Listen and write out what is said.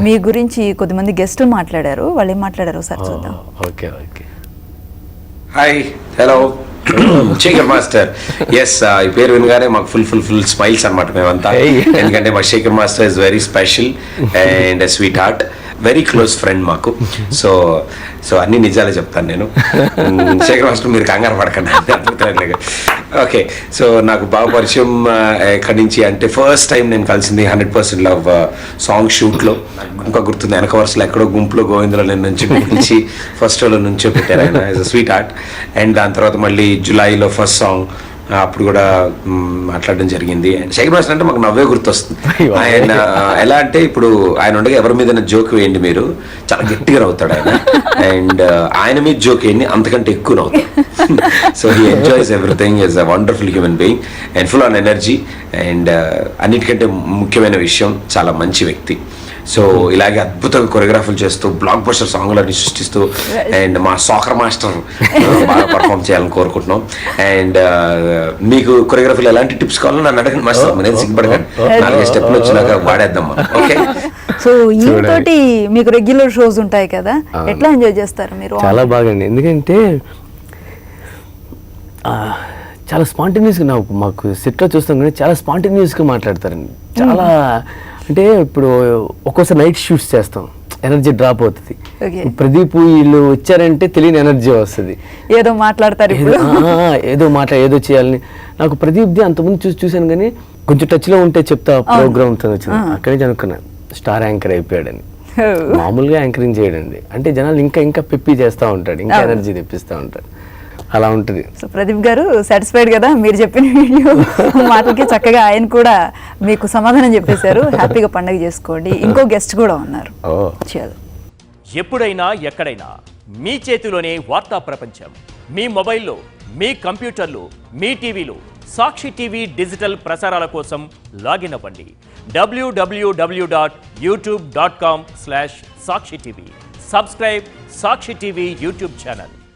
మీ గురించి కొద్దిమంది గెస్టులు మాట్లాడారు, వాళ్ళు ఏం మాట్లాడారు ఒకసారి చూద్దాం. Okay okay. Hi, hello, Shekhar master. Yes, ఈ పేరు వినగానే మాకు ఫుల్ స్మైల్స్ అనమాట మేమంతా. ఎందుకంటే మా Shekhar master is very special and sweet heart, very close friend మాకు. సో అన్ని నిజాలే చెప్తాను నేను. శేఖర్ మాస్టర్ మీరు కంగారు పడకండి. ఓకే, సో నాకు బాగా పరిచయం ఎక్కడి నుంచి అంటే ఫస్ట్ టైం నేను కలిసింది 100% లవ్ సాంగ్ షూట్లో. ఇంకా గుర్తుంది, వెనక వరుసలో ఎక్కడో గుంపులో గోవిందలో నేను నుంచి ఫస్ట్ షోలో నుంచో పెట్టారు ఆయన. Is sweet heart. అండ్ దాని తర్వాత మళ్ళీ జులైలో ఫస్ట్ సాంగ్ అప్పుడు కూడా మాట్లాడడం జరిగింది. శేఖర్ మాస్టర్ అంటే మాకు నవ్వే గుర్తొస్తుంది. ఆయన ఎలా అంటే ఇప్పుడు ఆయన ఉండగా ఎవరి మీద జోక్ వేయండి మీరు, చాలా గట్టిగా నవ్వుతాడు ఆయన. అండ్ ఆయన మీద జోక్ వేయండి, అంతకంటే ఎక్కువ నవ్వుతాడు. So he enjoys everything, is a wonderful human being and full on energy. And అన్నిటికంటే ముఖ్యమైన విషయం, చాలా మంచి వ్యక్తి. సో ఇలాగే అద్భుతంగా కొరియోగ్రాఫీలు చేస్తూ బ్లాక్ బస్టర్ సాంగ్లన్నీ సృష్టిస్తూ అండ్ మా సాకర్ మాస్టర్ బాగా పర్ఫామ్ చేయాలని కోరుకుంటున్నాం. అండ్ మీకు కొరియోగ్రఫీలో ఎలాంటి టిప్స్ కావాలో నన్ను అడగండి మాస్టర్, నేను సిగ్గుపడకండి. 4 స్టెప్లు వచ్చినాక వాడేద్దాం. ఓకే. సో ఈతోటి మీకు రెగ్యులర్ షోస్ ఉంటాయి కదా, ఎట్లా ఎంజాయ్ చేస్తారు మీరు? చాలా బాగా అండి, ఎందుకంటే చాలా స్పాంటేనియస్గా మాకు సెట్లో చూస్తాం కానీ చాలా స్పాంటేనియస్గా మాట్లాడతారండి. చాలా అంటే ఇప్పుడు ఒక్కోసారి నైట్ షూట్స్ చేస్తాం, ఎనర్జీ డ్రాప్ అవుతుంది. ప్రదీప్ వీళ్ళు వచ్చారంటే తెలియని ఎనర్జీ వస్తుంది, ఏదో మాట్లాడతారు, ఏదో చేయాలని. నాకు ప్రదీప్ది అంతకుముందు చూశాను కానీ కొంచెం టచ్లో ఉంటే చెప్తా ప్రోగ్రామ్ వచ్చింది. అక్కడి నుంచి అనుకున్నాను స్టార్ యాంకర్ అయిపోయాడని. మామూలుగా యాంకరింగ్ చేయడండి అంటే జనాలు ఇంకా పెప్పి చేస్తూ ఉంటాడు, ఇంకా ఎనర్జీ తెప్పిస్తూ ఉంటాడు, అలా ఉంటుంది. సో ప్రదీప్ గారు సాటిస్ఫైడ్ కదా మీరు చెప్పిన వీడియో మాటలకి? చక్కగా ఆయన కూడా మీకు సమాధానం చెప్పేశారు. హ్యాపీగా పండగ చేసుకోండి. ఇంకో గెస్ట్ కూడా ఉన్నారు. ఎప్పుడైనా ఎక్కడైనా మీ చేతిలోనే వార్తా ప్రపంచం. మీ మొబైల్లో, మీ కంప్యూటర్లో, మీ టీవీలో సాక్షి టీవీ డిజిటల్ ప్రసారాల కోసం లాగిన్ అవ్వండి. www.youtube.com/సాక్షి టీవీ. సబ్స్క్రైబ్ సాక్షి టీవీ యూట్యూబ్ ఛానల్.